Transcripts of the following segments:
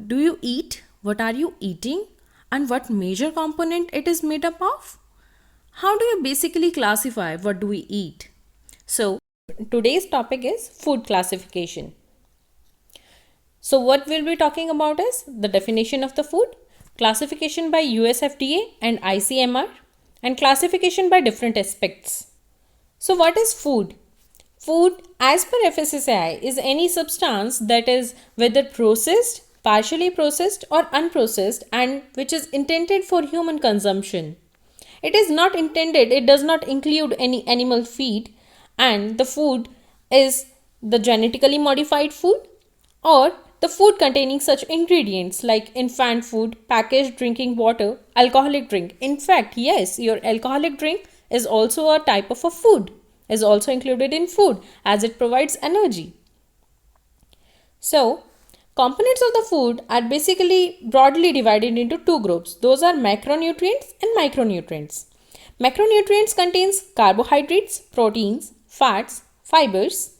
do you eat, what are you eating, and what major component it is made up of? How do you basically classify what do we eat? So, today's topic is food classification. So, what we'll be talking about is the definition of the food, classification by USFDA and ICMR, and classification by different aspects. So, what is food? Food, as per FSSAI, is any substance that is whether processed, partially processed, or unprocessed and which is intended for human consumption. It is not intended, it does not include any animal feed, and the food is the genetically modified food or the food containing such ingredients like infant food, packaged drinking water, alcoholic drink. In fact, yes, your alcoholic drink is also a type of a food, is also included in food as it provides energy. So, components of the food are basically broadly divided into two groups. Those are macronutrients and micronutrients. Macronutrients contains carbohydrates, proteins, fats, fibers.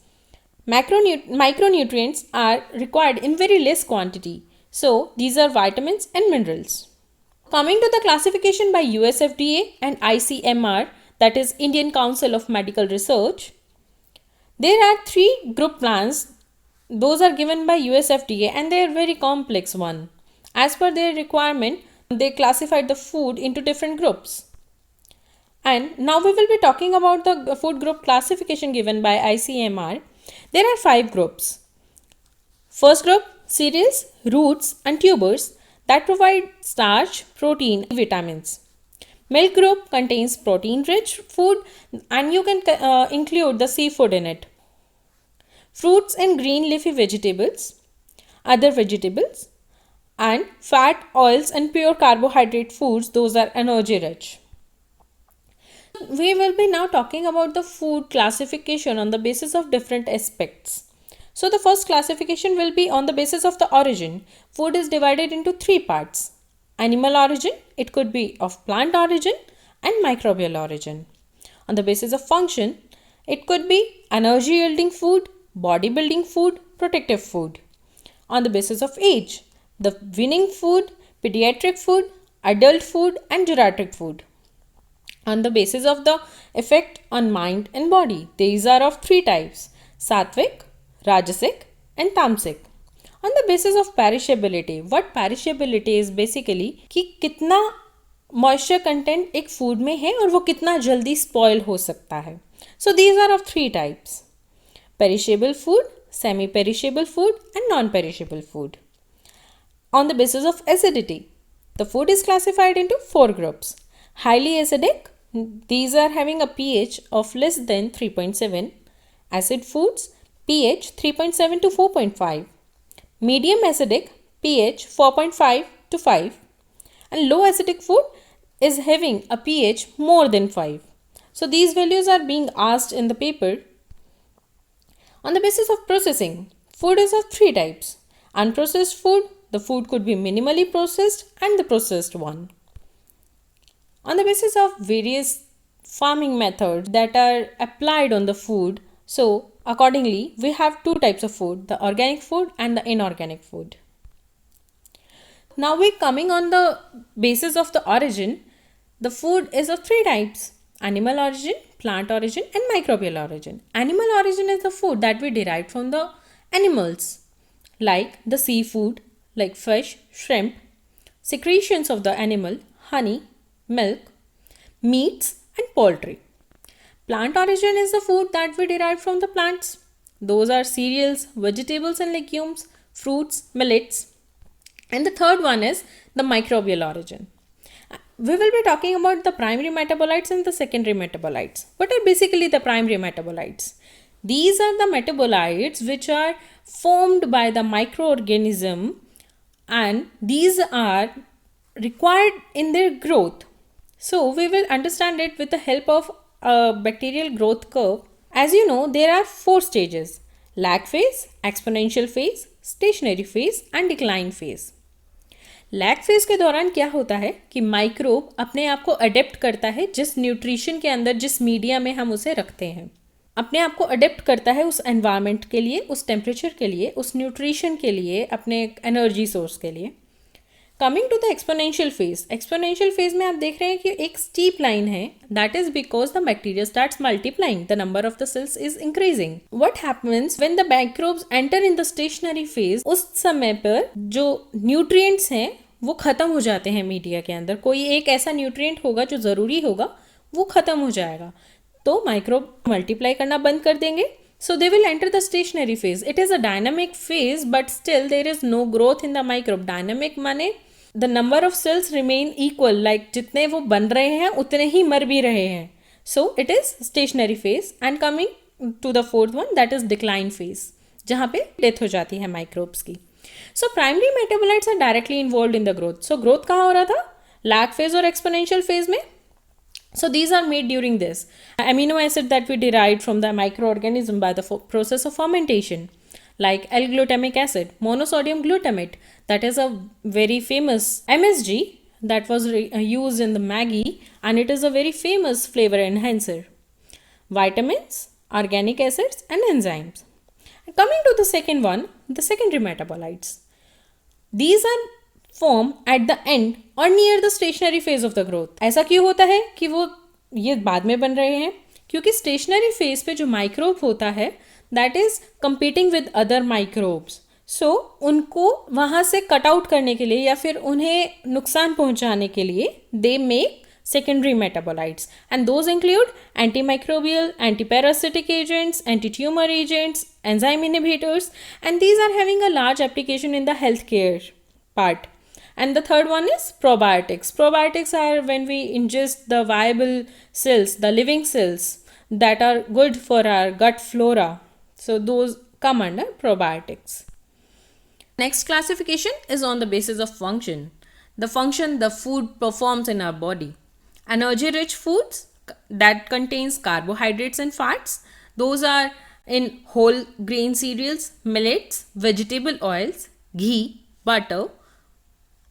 Micronutrients are required in very less quantity. So, these are vitamins and minerals. Coming to the classification by USFDA and ICMR, that is Indian Council of Medical Research, there are three group plans. Those are given by USFDA and they are very complex one. As per their requirement, they classified the food into different groups. And now we will be talking about the food group classification given by ICMR. There are 5 groups. First group, cereals, roots and tubers that provide starch, protein, vitamins. Milk group contains protein-rich food and you can include the seafood in it. Fruits and green leafy vegetables, other vegetables, and fat, oils and pure carbohydrate foods, those are energy rich. We will be now talking about the food classification on the basis of different aspects. So the first classification will be on the basis of the origin. Food is divided into 3 parts. Animal origin, it could be of plant origin and microbial origin. On the basis of function, it could be energy yielding food, bodybuilding food, protective food. On the basis of age, the weaning food, pediatric food, adult food and geriatric food. On the basis of the effect on mind and body, these are of 3 types: sattvic, rajasic and tamasic. On the basis of perishability, what perishability is basically कि कितना moisture content एक food में है और वो कितना जल्दी spoil हो सकता है. So these are of 3 types: perishable food, semi-perishable food and non-perishable food. On the basis of acidity, the food is classified into 4 groups. Highly acidic, these are having a pH of less than 3.7. Acid foods, pH 3.7 to 4.5. Medium acidic, pH 4.5 to 5. And low acidic food is having a pH more than 5. So these values are being asked in the paper. On the basis of processing, food is of 3 types. Unprocessed food, the food could be minimally processed and the processed one. On the basis of various farming methods that are applied on the food, so accordingly we have 2 types of food, the organic food and the inorganic food. Now we coming on the basis of the origin, the food is of 3 types: animal origin, plant origin and microbial origin. Animal origin is the food that we derive from the animals like the seafood like fish, shrimp, secretions of the animal, honey, milk, meats and poultry. Plant origin is the food that we derive from the plants. Those are cereals, vegetables and legumes, fruits, millets. And the third one is the microbial origin. We will be talking about the primary metabolites and the secondary metabolites. What are basically the primary metabolites? These are the metabolites which are formed by the microorganism and these are required in their growth. So we will understand it with the help of a bacterial growth curve. As you know, there are 4 stages: lag phase, exponential phase, stationary phase and decline phase. Lag phase के दौरान क्या होता है कि microbe अपने आप को adapt करता है जिस न्यूट्रिशन के अंदर, जिस मीडिया में हम उसे रखते हैं. अपने आप को अडेप्ट करता है उस एनवायरनमेंट के लिए, उस टेम्परेचर के लिए, उस न्यूट्रिशन के लिए, अपने एनर्जी सोर्स के लिए। Coming to the exponential phase में आप देख रहे हैं कि एक स्टीप लाइन है, that is because the bacteria starts multiplying, the number of the cells is increasing. What happens when the microbes enter in the stationary phase, उस समय पर जो न्यूट्रिएंट्स हैं वो खत्म हो जाते हैं मीडिया के अंदर। कोई एक ऐसा न्यूट्रिएंट होगा जो ज़रूरी होगा, वो खत्म हो जाएगा, तो माइक्रोब मल्टीप्लाई करना बंद कर देंगे। So they will enter the stationary phase. It is a dynamic phase, but still there is no growth in the microbe. Dynamic माने the number of cells remain equal, like जितने वो बन रहे हैं उतने ही मर भी रहे हैं. So it is stationary phase. And coming to the fourth one, that is decline phase, जहाँ पे डेथ हो जाती है माइक्रोब्स की. So primary metabolites are directly involved in the growth. So growth कहाँ हो रहा था? Lag phase और exponential phase में. So these are made during this. Amino acid that we derived from the microorganism by the process of fermentation, like L-glutamic acid, monosodium glutamate, that is a very famous MSG that was used in the Maggi, and it is a very famous flavor enhancer. Vitamins, organic acids, and enzymes. Coming to the second one, the secondary metabolites. These are form at the end और near the stationary phase of the growth. ऐसा क्यों होता है कि वो ये बाद में बन रहे हैं? क्योंकि स्टेशनरी फेज पे जो माइक्रोब होता है that is competing with other microbes. So उनको वहाँ से कट आउट करने के लिए या फिर उन्हें नुकसान पहुँचाने के लिए they make secondary metabolites, and those include antimicrobial, antiparasitic agents, anti-tumor agents, enzyme inhibitors, and these are having a large application in the healthcare part. And the third one is probiotics. Probiotics are when we ingest the viable cells, the living cells that are good for our gut flora. So those come under probiotics. Next classification is on the basis of function. The function the food performs in our body. Energy rich foods that contains carbohydrates and fats. Those are in whole grain cereals, millets, vegetable oils, ghee, butter.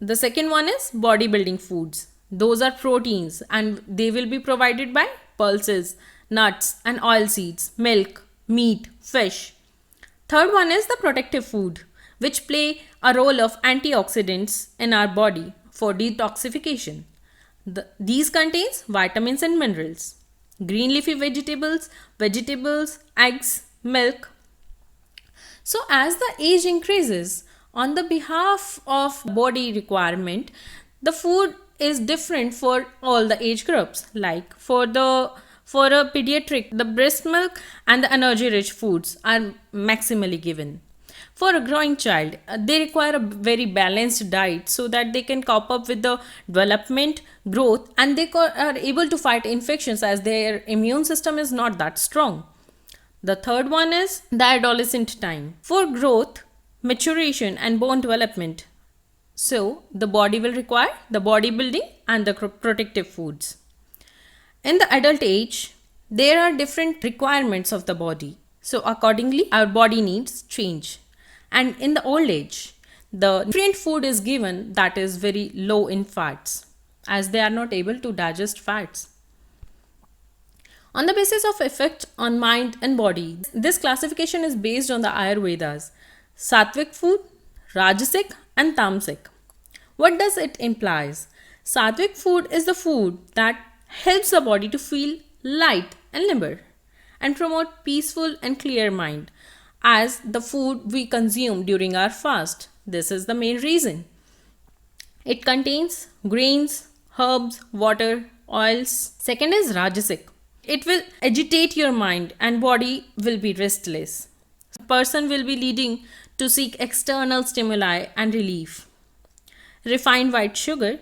The second one is bodybuilding foods. Those are proteins and they will be provided by pulses, nuts and oil seeds, milk, meat, fish. Third one is the protective food, which play a role of antioxidants in our body for detoxification. These contains vitamins and minerals. Green leafy vegetables, eggs, milk. So as the age increases, on the behalf of body requirement, the food is different for all the age groups. Like for a pediatric, the breast milk and the energy rich foods are maximally given. For a growing child, they require a very balanced diet so that they can cope up with the development, growth, and they are able to fight infections as their immune system is not that strong. The third one is the adolescent time. For growth, maturation and bone development. So the body will require the bodybuilding and the protective foods. In the adult age, there are different requirements of the body. So accordingly, our body needs change. And in the old age, the nutrient food is given that is very low in fats, as they are not able to digest fats. On the basis of effect on mind and body, this classification is based on the Ayurvedas. Sattvic food, Rajasic and Tamasic. What does it implies? Sattvic food is the food that helps the body to feel light and limber and promote peaceful and clear mind as the food we consume during our fast. This is the main reason. It contains grains, herbs, water, oils. Second is Rajasic. It will agitate your mind and body will be restless. The person will be leading to seek external stimuli and relief. Refined white sugar,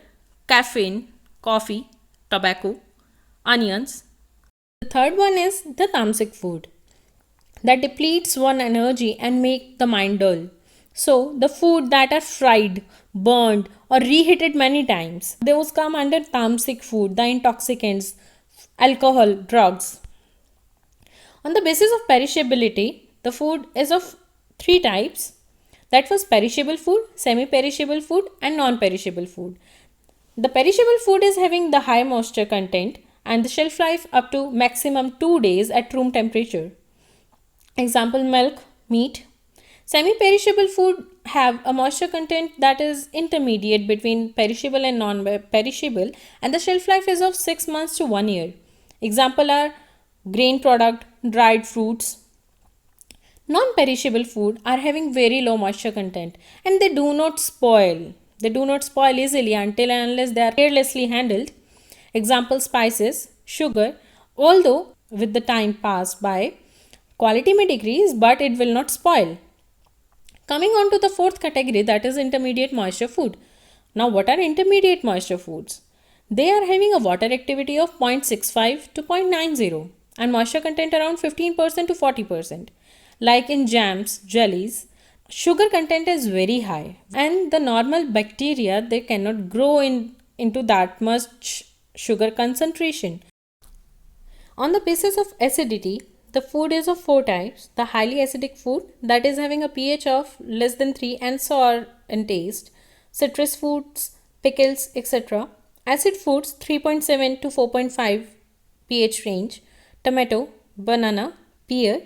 caffeine, coffee, tobacco, onions. The third one is the tamasic food that depletes one energy and make the mind dull. So the food that are fried, burned or reheated many times, those come under tamasic food, the intoxicants, alcohol, drugs. On the basis of perishability, the food is of three types. That was perishable food, semi-perishable food and non-perishable food. The perishable food is having the high moisture content and the shelf life up to maximum 2 days at room temperature. Example, milk, meat. Semi-perishable food have a moisture content that is intermediate between perishable and non-perishable, and the shelf life is of 6 months to 1 year. Example are grain product, dried fruits. Non-perishable food are having very low moisture content and they do not spoil. They do not spoil easily until and unless they are carelessly handled. Example, spices, sugar. Although with the time passed by, quality may decrease but it will not spoil. Coming on to the fourth category, that is intermediate moisture food. Now, what are intermediate moisture foods? They are having a water activity of 0.65 to 0.90 and moisture content around 15% to 40%. Like in jams, jellies, sugar content is very high and the normal bacteria they cannot grow into that much sugar concentration. On the basis of acidity, the food is of four types. The highly acidic food that is having a pH of less than 3 and sour in taste, citrus foods, pickles, etc. Acid foods 3.7 to 4.5 pH range, tomato, banana, pear.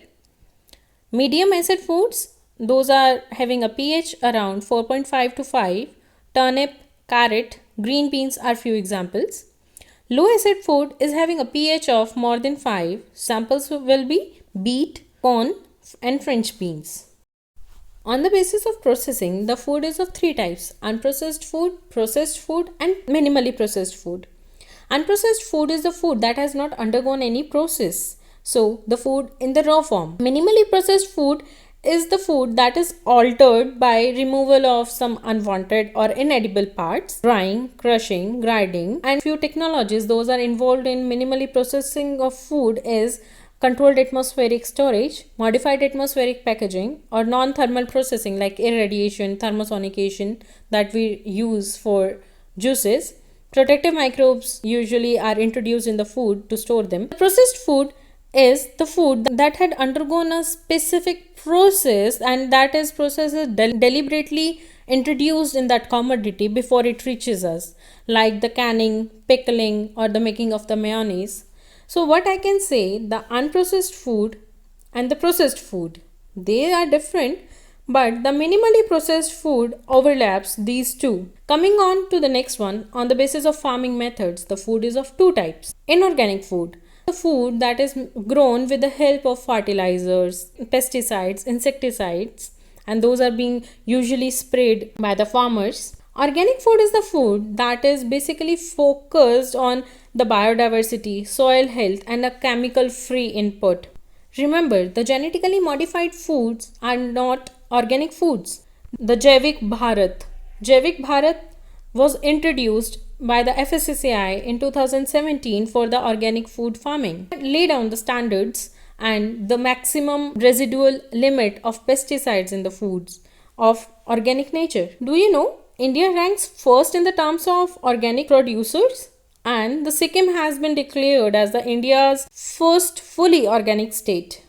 Medium acid foods, those are having a pH around 4.5 to 5. Turnip, carrot, green beans are few examples. Low acid food is having a pH of more than 5. Samples will be beet, corn and French beans. On the basis of processing, the food is of three types: unprocessed food, processed food and minimally processed food. Unprocessed food is the food that has not undergone any process. So, the food in the raw form. Minimally processed food is the food that is altered by removal of some unwanted or inedible parts, drying, crushing, grinding, and few technologies those are involved in minimally processing of food is controlled atmospheric storage, modified atmospheric packaging, or non-thermal processing like irradiation, thermosonication that we use for juices. Protective microbes usually are introduced in the food to store them. Processed food is the food that had undergone a specific process and that is process is deliberately introduced in that commodity before it reaches us, like the canning, pickling or the making of the mayonnaise. So what I can say, the unprocessed food and the processed food, they are different, but the minimally processed food overlaps these two. Coming on to the next one, on the basis of farming methods, the food is of two types. Inorganic food, the food that is grown with the help of fertilizers, pesticides, insecticides, and those are being usually sprayed by the farmers. Organic food is the food that is basically focused on the biodiversity, soil health, and a chemical free input. Remember, the genetically modified foods are not organic foods. The Jaivik Bharat was introduced by the FSSAI in 2017 for the organic food farming. It laid down the standards and the maximum residual limit of pesticides in the foods of organic nature. Do you know India ranks first in the terms of organic producers? And the Sikkim has been declared as the India's first fully organic state.